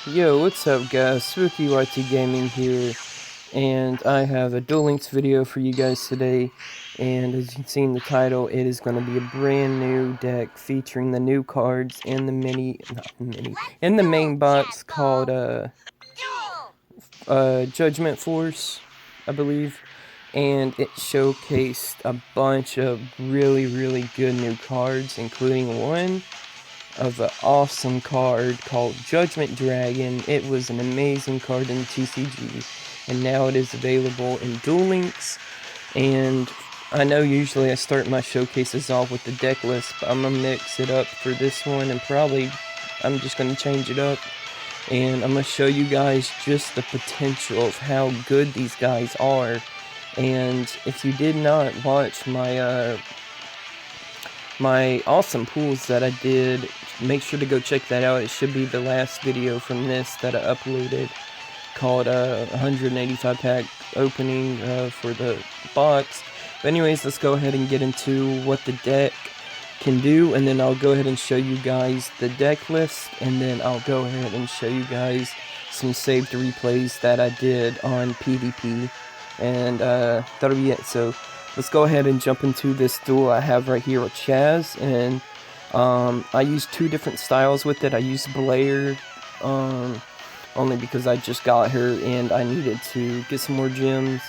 Yo, what's up guys, Spooky YT Gaming here, and I have a Duel Links video for you guys today, and as you can see in the title, it is going to be a brand new deck featuring the new cards in the in the main box called, Judgment Force, I believe, and it showcased a bunch of really good new cards, including one of an awesome card called Judgment Dragon. It was an amazing card in the TCG, and now it is available in Duel Links. And I know usually I start my showcases off with the deck list, but I'm gonna mix it up for this one, and probably I'm just gonna change it up. And I'm gonna show you guys just the potential of how good these guys are. And if you did not watch my my awesome pools that I did, make sure to go check that out. It should be the last video from this that I uploaded, called 185 pack opening for the box. But anyways, let's go ahead and get into what the deck can do, and then I'll go ahead and show you guys the deck list, and then I'll go ahead and show you guys some saved replays that I did on PvP, and that'll be it. So let's go ahead and jump into this duel I have right here with Chaz, and I use two different styles with it. I use Blair only because I just got her and I needed to get some more gems,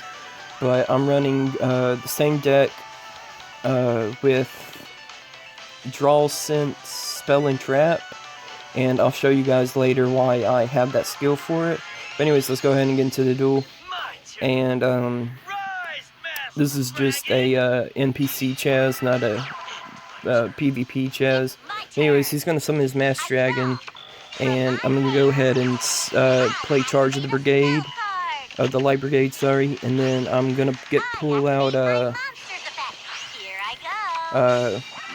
but I'm running the same deck with Draw, Sense, Spell, and Trap, and I'll show you guys later why I have that skill for it. But anyways, let's go ahead and get into the duel. And this is just a NPC Chaz, not a PvP Chaz. Anyways, he's going to summon his Mass Dragon, and I'm going to go ahead and play Charge of the Brigade, of the Light Brigade, sorry, and then I'm going to pull out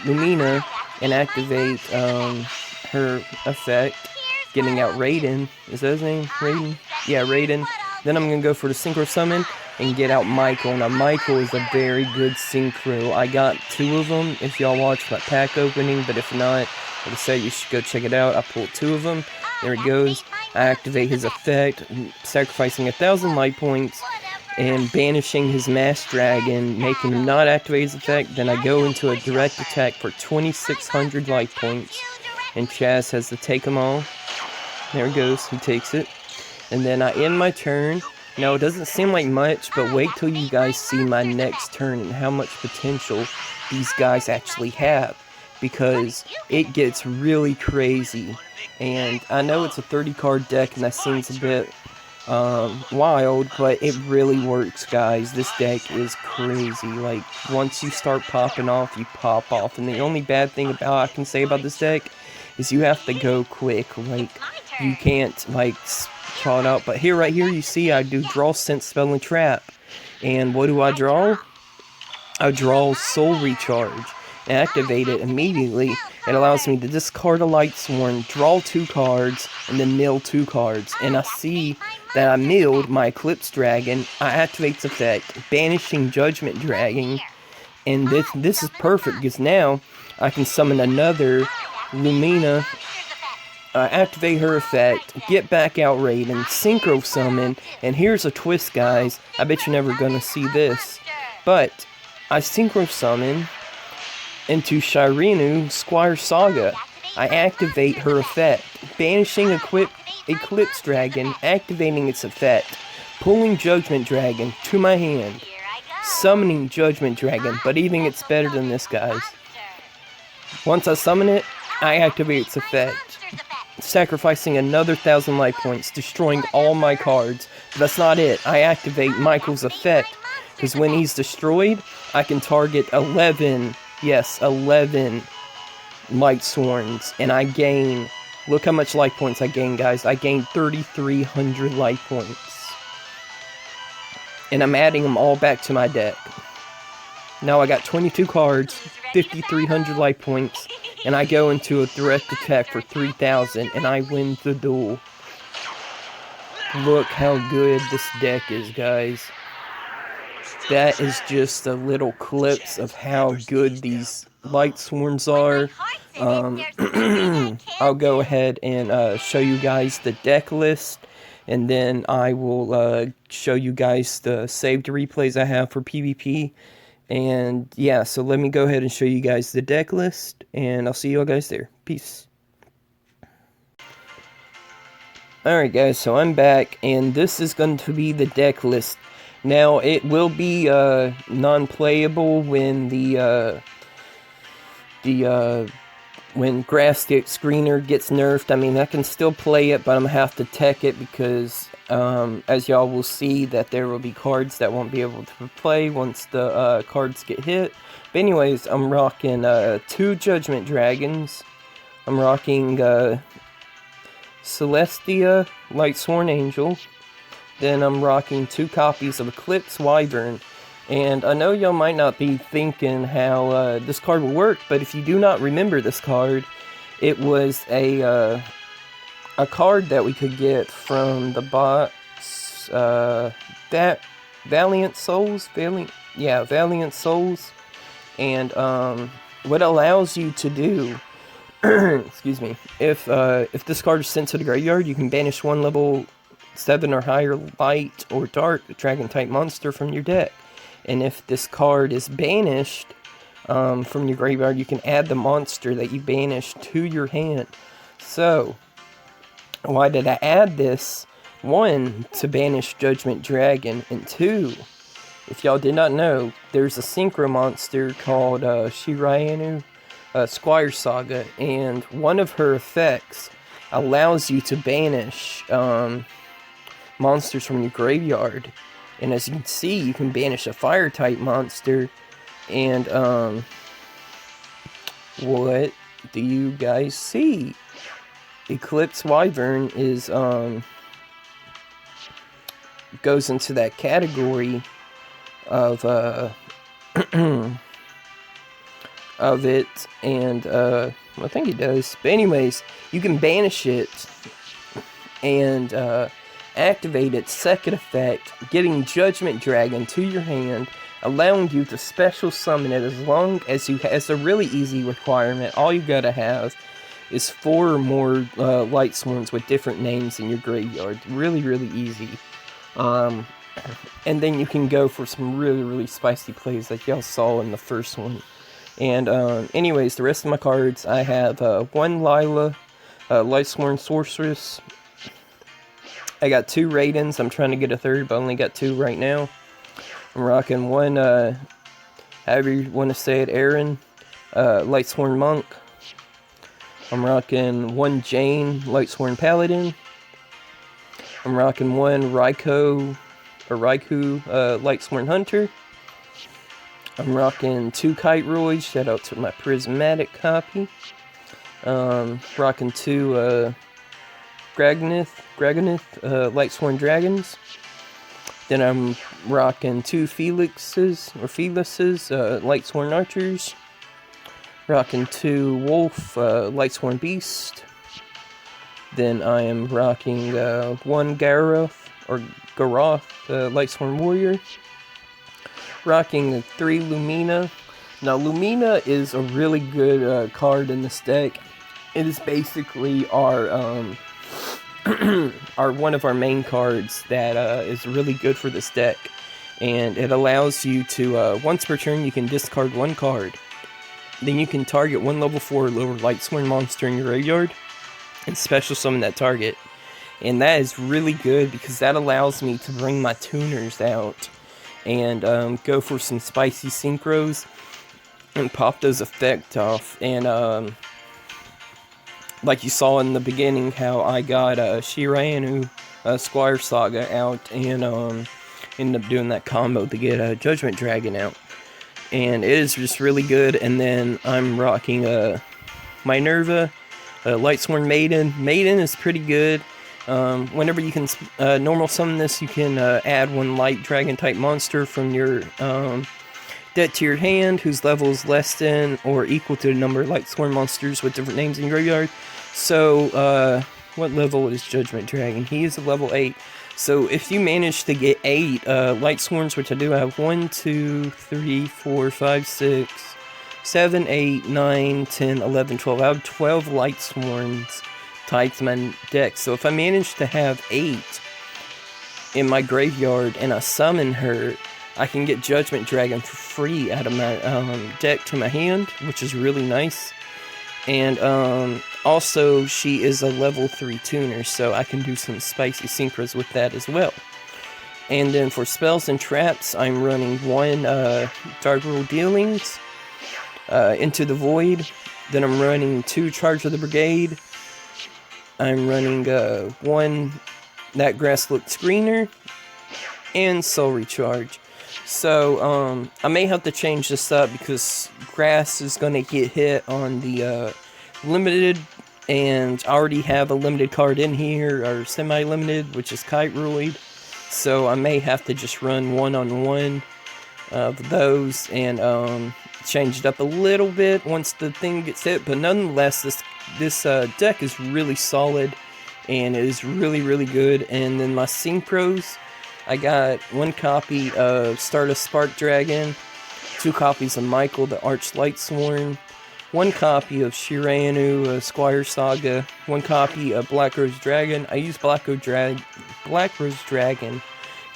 Lumina and activate her effect, getting out Raiden. Is that his name? Raiden? Yeah, Raiden. Then I'm going to go for the Synchro Summon and get out Michael. Now, Michael is a very good synchro. I got two of them if y'all watched my pack opening, but if not, like I said, you should go check it out. I pulled two of them. There he goes. I activate his effect, sacrificing 1,000 light points and banishing his Mass Dragon, making him not activate his effect. Then I go into a direct attack for 2,600 light points, and Chaz has to take them all. There he goes. He takes it. And then I end my turn. Now, it doesn't seem like much, but wait till you guys see my next turn and how much potential these guys actually have, because it gets really crazy. And I know it's a 30 card deck and that seems a bit wild, but it really works, guys. This deck is crazy. Like, once you start popping off, you pop off. And the only bad thing I can say about this deck is you have to go quick. Like, you can't, like, call it out. But right here, you see I do Draw, Sense, Spell, and Trap. And what do I draw? I draw Soul Recharge and activate it immediately. It allows me to discard a Lightsworn, draw 2 cards, and then mill 2 cards. And I see that I milled my Eclipse Dragon. I activate its effect, banishing Judgment Dragon. And this is perfect, because now I can summon another Lumina, activate her effect, get back out Raiden, Synchro Summon, and here's a twist, guys. I bet you're never gonna see this, but I Synchro Summon into Shirinu Squire Saga. I activate her effect, banishing Eclipse Dragon, activating its effect, pulling Judgment Dragon to my hand, summoning Judgment Dragon, but even it's better than this, guys. Once I summon it, I activate its effect, sacrificing another 1,000 light points, destroying all my cards. But that's not it. I activate Michael's effect, because when he's destroyed, I can target 11 Lightsworns, and I gain, look how much light points I gain, guys. I gain 3,300 light points. And I'm adding them all back to my deck. Now I got 22 cards, 5,300 light points, and I go into a direct attack for 3,000, and I win the duel. Look how good this deck is, guys. That is just a little clips of how good these Lightsworns are. I'll go ahead and show you guys the deck list, and then I will show you guys the saved replays I have for PvP. And yeah, so let me go ahead and show you guys the deck list, and I'll see you all guys there. Peace. Alright guys, so I'm back, and this is going to be the deck list. Now, it will be non-playable when when Grass Stick Screener gets nerfed. I mean, I can still play it, but I'm going to have to tech it because, as y'all will see, that there will be cards that won't be able to play once the cards get hit. But anyways, I'm rocking 2 Judgment Dragons. I'm rocking Celestia, Lightsworn Angel. Then I'm rocking 2 copies of Eclipse Wyvern. And I know y'all might not be thinking how this card will work, but if you do not remember this card, it was a card that we could get from the box, Valiant Souls, Valiant Souls. And what allows you to do, excuse me, if this card is sent to the graveyard, you can banish 1 level 7 or higher light or dark dragon type monster from your deck. And if this card is banished from your graveyard, you can add the monster that you banished to your hand. So, why did I add this? 1, to banish Judgment Dragon, and 2, if y'all did not know, there's a synchro monster called Shirayanu Squire Saga, and one of her effects allows you to banish monsters from your graveyard. And as you can see, you can banish a fire type monster. And what do you guys see? Eclipse Wyvern is goes into that category of of it, and I think it does. But anyways, you can banish it and activate its second effect, getting Judgment Dragon to your hand, allowing you to special summon it as long as you has a really easy requirement. All you gotta have is 4 or more Lightsworns with different names in your graveyard. Really, really easy. And then you can go for some really, really spicy plays like y'all saw in the first one. And anyways, the rest of my cards, I have 1 Lila, Lightsworn Sorceress. I got 2 Raidens. I'm trying to get a 3rd, but I only got 2 right now. I'm rocking 1, however you want to say it, Aaron, Lightsworn Monk. I'm rocking 1 Jane, Lightsworn Paladin. I'm rocking 1 Raikou, Lightsworn Hunter. I'm rocking 2 Kite Roids, shout out to my prismatic copy. Rocking 2 Graganith, Lightsworn Dragons. Then I'm rocking 2 Felixes, Lightsworn Archers. Rocking 2 Wolf, Lightsworn Beast. Then I am rocking 1 Garoth, Lightsworn Warrior. Rocking 3 Lumina. Now, Lumina is a really good card in this deck. It is basically our one of our main cards that is really good for this deck. And it allows you to, once per turn, you can discard 1 card. Then you can target 1 level 4 or lower Lightsworn monster in your graveyard and special summon that target. And that is really good because that allows me to bring my tuners out and go for some spicy synchros and pop those effects off. And like you saw in the beginning, how I got Shirayanu Squire Saga out and ended up doing that combo to get Judgment Dragon out. And it is just really good. And then I'm rocking Minerva, Lightsworn Maiden. Maiden is pretty good. Whenever you can normal summon this, you can add 1 light dragon type monster from your deck to your hand, whose level is less than or equal to the number of Lightsworn monsters with different names in your graveyard. So, what level is Judgment Dragon? He is a level 8. So, if you manage to get 8 Lightsworns, which I do have 1, 2, 3, 4, 5, 6, 7, 8, 9, 10, 11, 12. I have 12 Lightsworns tied to my deck. So if I manage to have 8 in my graveyard and I summon her, I can get Judgment Dragon for free out of my deck to my hand, which is really nice. And also, she is a level 3 tuner, so I can do some spicy synchros with that as well. And then for spells and traps, I'm running 1 Dark Rule Dealings, Into the Void. Then I'm running 2 Charge of the Brigade. I'm running 1 That Grass Looked Screener, and Soul Recharge. So, I may have to change this up because grass is going to get hit on the limited, and I already have a limited card in here, or semi-limited, which is Kite Roid. So I may have to just run 1-on-1 of those and change it up a little bit once the thing gets hit. But nonetheless, this deck is really solid, and it is really, really good. And then my synchros, I got 1 copy of Stardust Spark Dragon, 2 copies of Michael the Arch Lightsworn, 1 copy of Shirayanu Squire Saga, 1 copy of Black Rose Dragon. I use Black Rose Dragon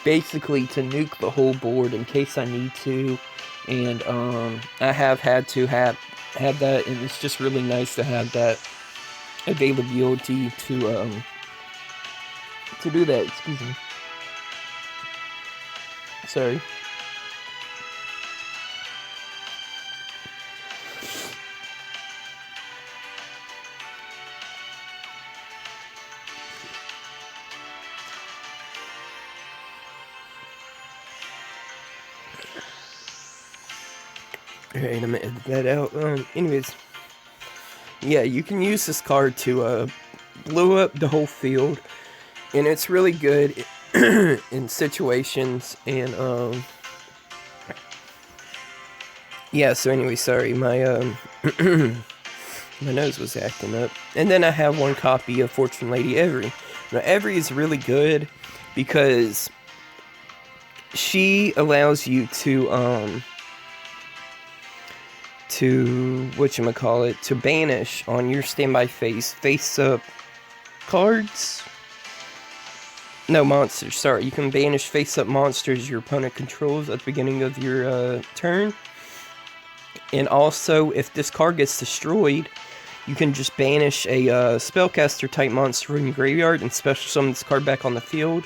basically to nuke the whole board in case I need to, and I have had to have that, and it's just really nice to have that availability to do that. Excuse me. Sorry. Alright, I'm gonna edit that out. Anyways. Yeah, you can use this card to blow up the whole field, and it's really good in situations. And yeah, so anyway, sorry, my my nose was acting up. And then I have 1 copy of Fortune Lady Every. Now Every is really good because she allows you to whatchamacallit, to banish on your standby phase face-up cards. No, monsters, sorry. You can banish face-up monsters your opponent controls at the beginning of your turn. And also, if this card gets destroyed, you can just banish a spellcaster type monster from your graveyard and special summon this card back on the field.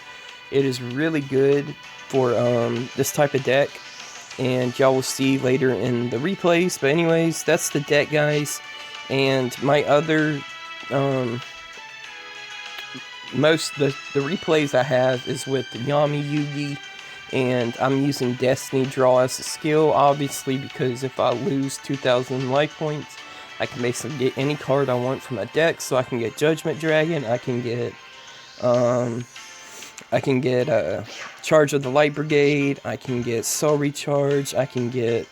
It is really good for this type of deck, and y'all will see later in the replays. But anyways, that's the deck, guys. And my other most the replays I have is with Yami Yugi, and I'm using Destiny Draw as a skill, obviously, because if I lose 2,000 life points, I can basically get any card I want from my deck. So I can get Judgment Dragon, I can get Charge of the Light Brigade, I can get Soul Recharge, I can get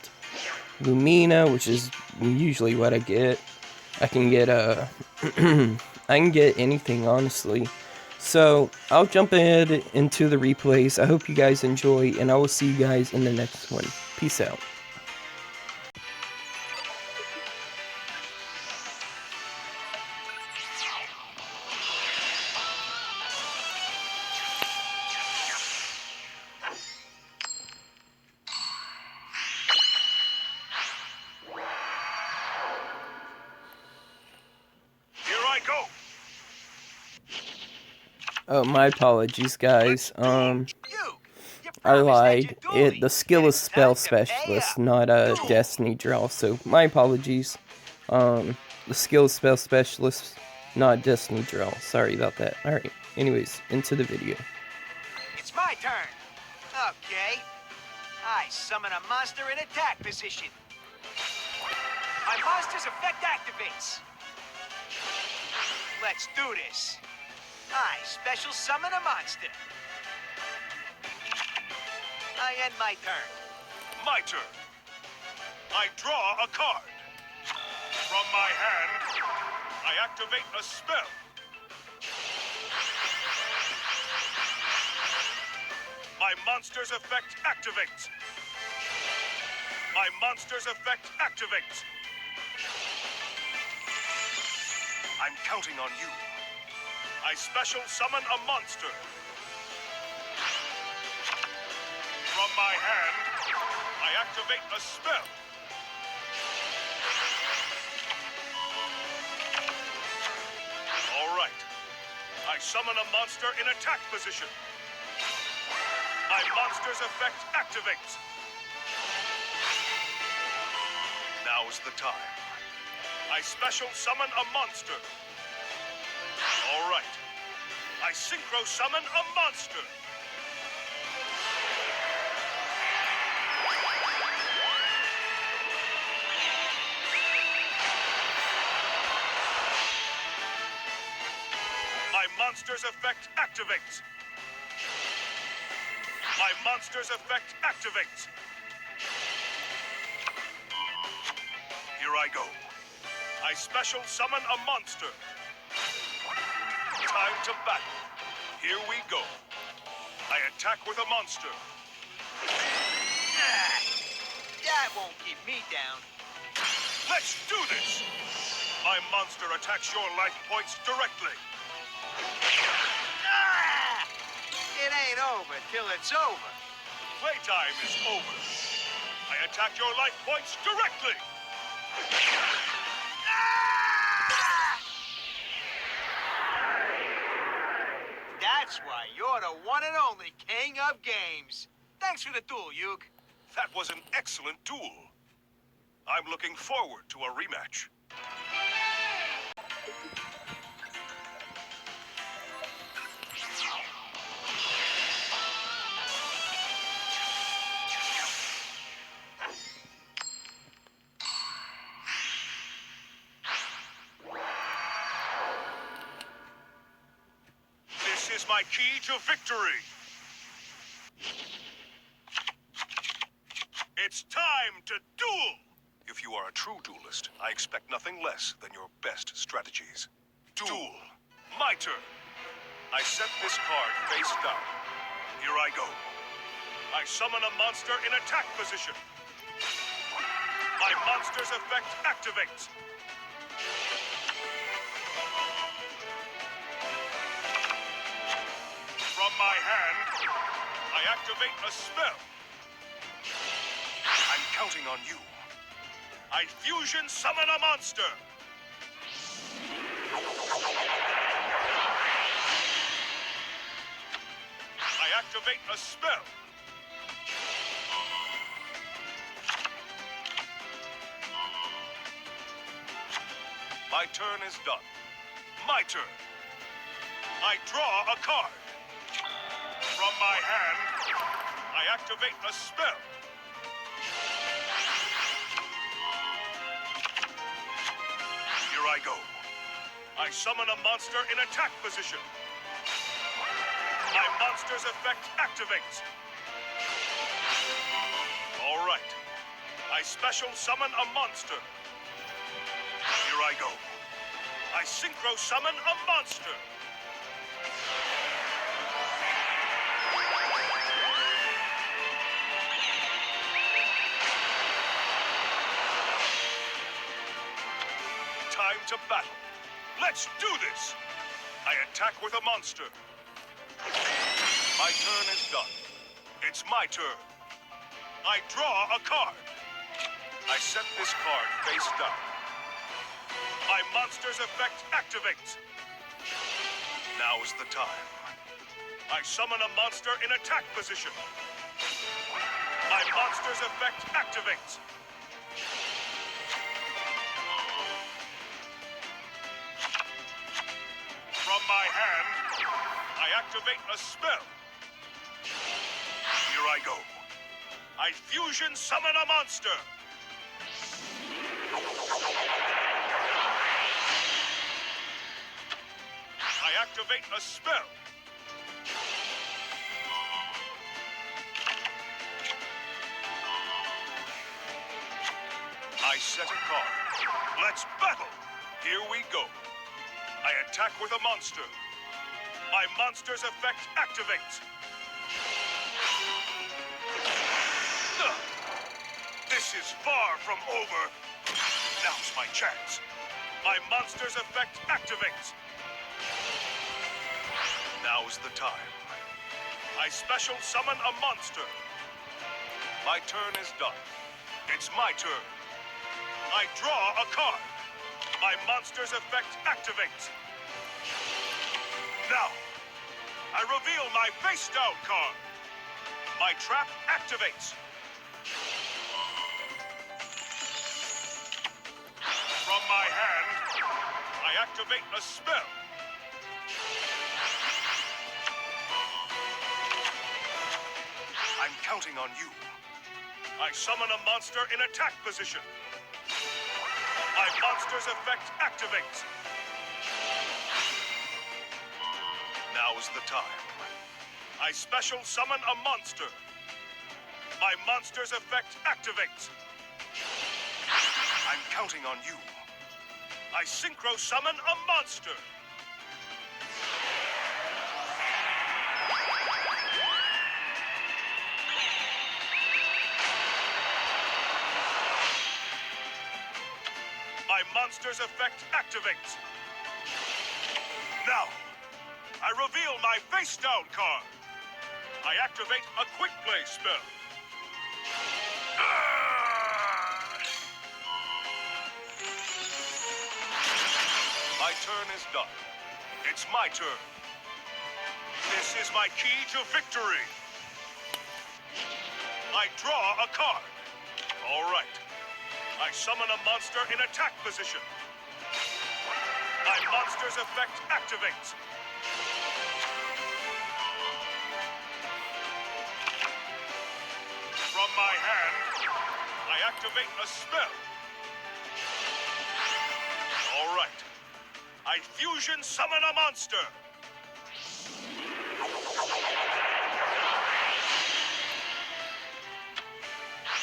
Lumina, which is usually what I get. I can get I can get anything, honestly. So I'll jump ahead into the replays. I hope you guys enjoy, and I will see you guys in the next one. Peace out. Oh, my apologies, guys. I lied. The skill is Spell Specialist, not Destiny Draw. So my apologies. The skill is Spell Specialist, not Destiny Draw. Sorry about that. Alright, anyways, into the video. It's my turn. Okay. I summon a monster in attack position. My monster's effect activates. Let's do this. I special summon a monster. I end my turn. My turn. I draw a card. From my hand, I activate a spell. My monster's effect activates. My monster's effect activates. I'm counting on you. I special summon a monster. From my hand, I activate a spell. All right. I summon a monster in attack position. My monster's effect activates. Now's the time. I special summon a monster. All right. I synchro summon a monster. My monster's effect activates. My monster's effect activates. Here I go. I special summon a monster. Time to battle. Here we go. I attack with a monster. That won't keep me down. Let's do this! My monster attacks your life points directly. It ain't over till it's over. Playtime is over. I attack your life points directly. That's why you're the one and only king of games. Thanks for the duel, Yug. That was an excellent duel. I'm looking forward to a rematch. This is my key to victory. It's time to duel! If you are a true duelist, I expect nothing less than your best strategies. Duel. My turn. I set this card face down. Here I go. I summon a monster in attack position. My monster's effect activates. From my hand, I activate a spell. I'm counting on you. I fusion summon a monster. I activate a spell. My turn is done. My turn. I draw a card. From my hand, I activate a spell. Here I go. I summon a monster in attack position. My monster's effect activates. All right. I special summon a monster. Here I go. I synchro summon a monster. Time to battle. Let's do this! I attack with a monster. My turn is done. It's my turn. I draw a card. I set this card face down. My monster's effect activates. Now is the time. I summon a monster in attack position. My monster's effect activates. From my hand, I activate a spell. Here I go. I fusion summon a monster. I activate a spell. I set a card. Let's battle. Here we go. I attack with a monster. My monster's effect activates. This This is far from over. Now's my chance. My monster's effect activates. Now's the time. I special summon a monster. My turn is done. It's my turn. I draw a card. My monster's effect activates. Now, I reveal my face down card. My trap activates. From my hand, I activate a spell. I'm counting on you. I summon a monster in attack position. My monster's effect activates. Now's the time. I special summon a monster. My monster's effect activates. I'm counting on you. I synchro summon a monster. My monster's effect activates. Now, I reveal my face down card. I activate a quick play spell. My turn is done. It's my turn. This is my key to victory. I draw a card. All right. I summon a monster in attack position. My monster's effect activates. From my hand, I activate a spell. All right. I fusion summon a monster.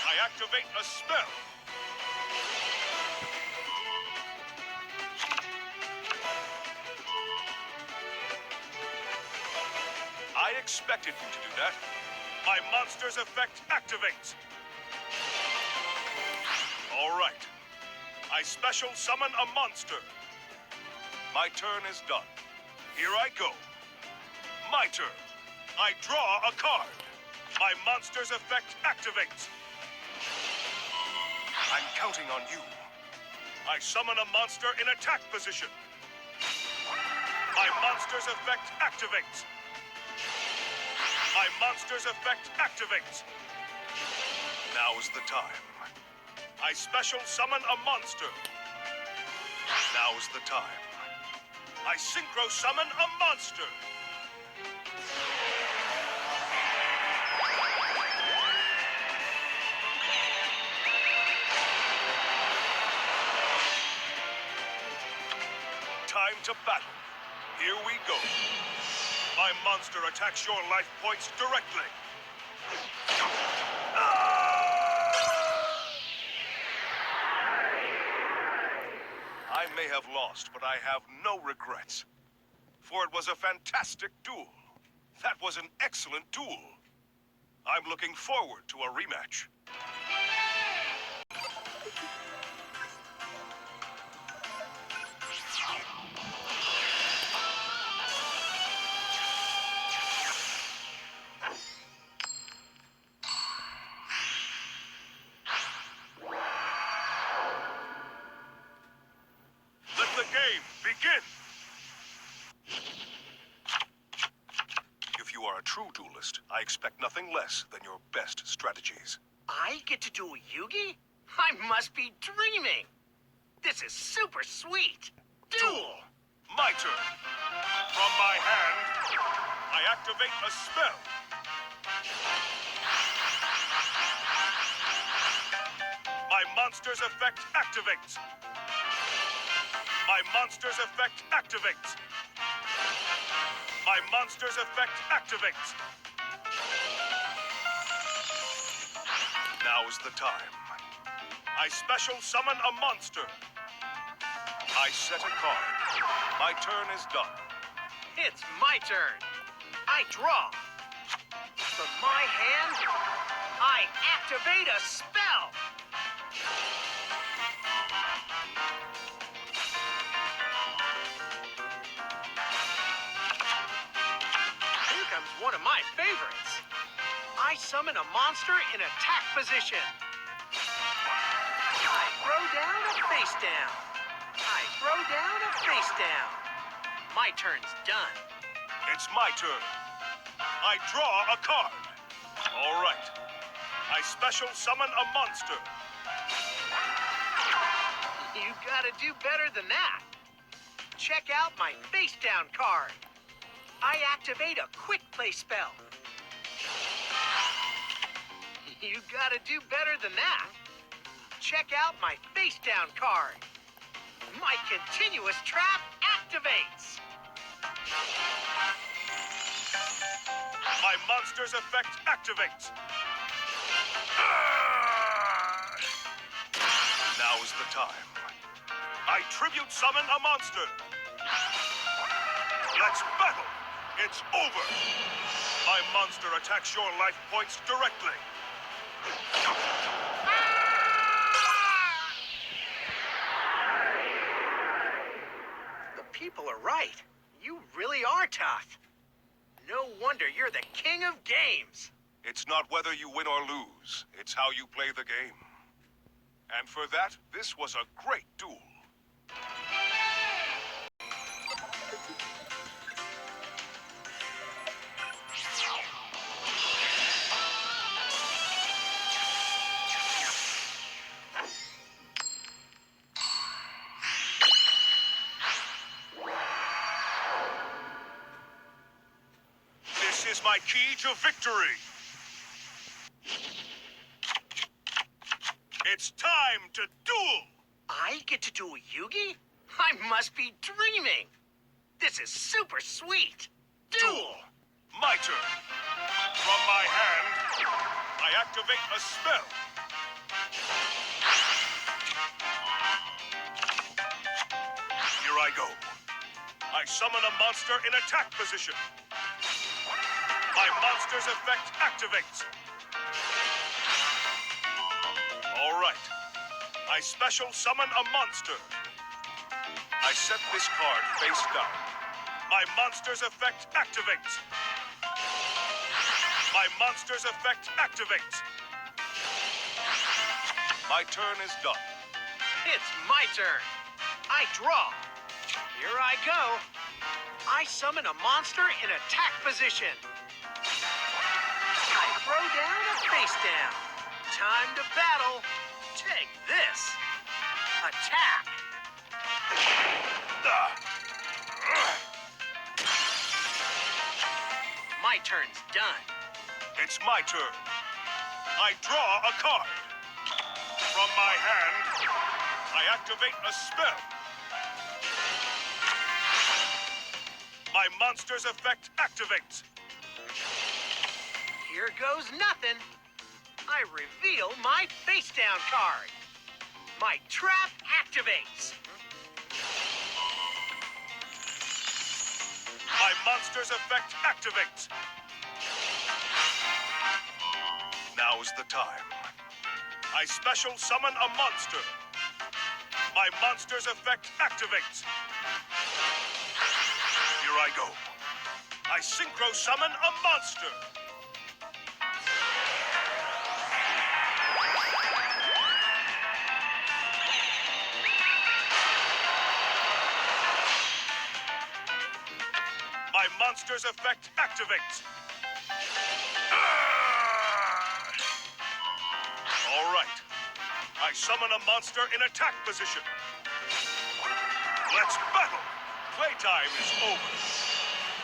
I activate a spell. I expected you to do that. My monster's effect activates. All right. I special summon a monster. My turn is done. Here I go. My turn. I draw a card. My monster's effect activates. I'm counting on you. I summon a monster in attack position. My monster's effect activates. My monster's effect activates. Now's the time. I special summon a monster. Now's the time. I synchro summon a monster. Time to battle. Here we go. My monster attacks your life points directly. I may have lost, but I have no regrets. For it was a fantastic duel. That was an excellent duel. I'm looking forward to a rematch. Let the game begin! If you are a true duelist, I expect nothing less than your best strategies. I get to do a Yugi? I must be dreaming. This is super sweet. Duel! My turn. From my hand, I activate a spell. My monster's effect activates. My monster's effect activates. My monster's effect activates. Now's the time. I special summon a monster. I set a card. My turn is done. It's my turn. I draw. From my hand, I activate a spell. comes one of my favorites. I summon a monster in attack position. I throw down a face down. I throw down a face down. My turn's done. It's my turn. I draw a card. All right. I special summon a monster. You gotta do better than that. Check out my face down card. I activate a quick play spell. You gotta do better than that. Check out my face down card. My continuous trap activates. My monster's effect activates. Now is the time. I tribute summon a monster. Let's battle. It's over. My monster attacks your life points directly. The people are right. You really are tough. No wonder you're the king of games. It's not whether you win or lose. It's how you play the game. And for that, this was a great duel. This is my key to victory. It's time to duel! I get to do a Yugi? I must be dreaming. This is super sweet. Duel! My turn. From my hand, I activate a spell. Here I go. I summon a monster in attack position. My monster's effect activates. All right. I special summon a monster. I set this card face down. My monster's effect activates. My monster's effect activates. My turn is done. It's my turn. I draw. Here I go. I summon a monster in attack position. I throw down a face down. Time to battle. Take this. Attack. My turn's done. It's my turn. I draw a card. From my hand, I activate a spell. My monster's effect activates. Here goes nothing. I reveal my face down card. My trap activates. My monster's effect activates. Now is the time. I special summon a monster. My monster's effect activates. Here I go. I synchro summon a monster. My monster's effect activates. All right. I summon a monster in attack position. Let's battle. Playtime is over.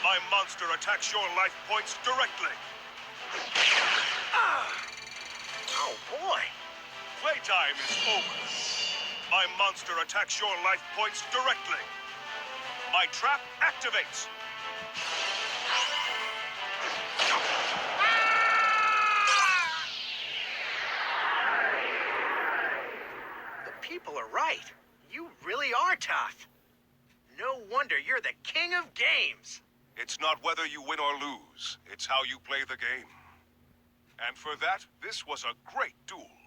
My monster attacks your life points directly. Oh boy. Playtime is over. My monster attacks your life points directly. My trap activates. The people are right. You really are tough. No wonder you're the king of games. It's not whether you win or lose. It's how you play the game. And for that, this was a great duel.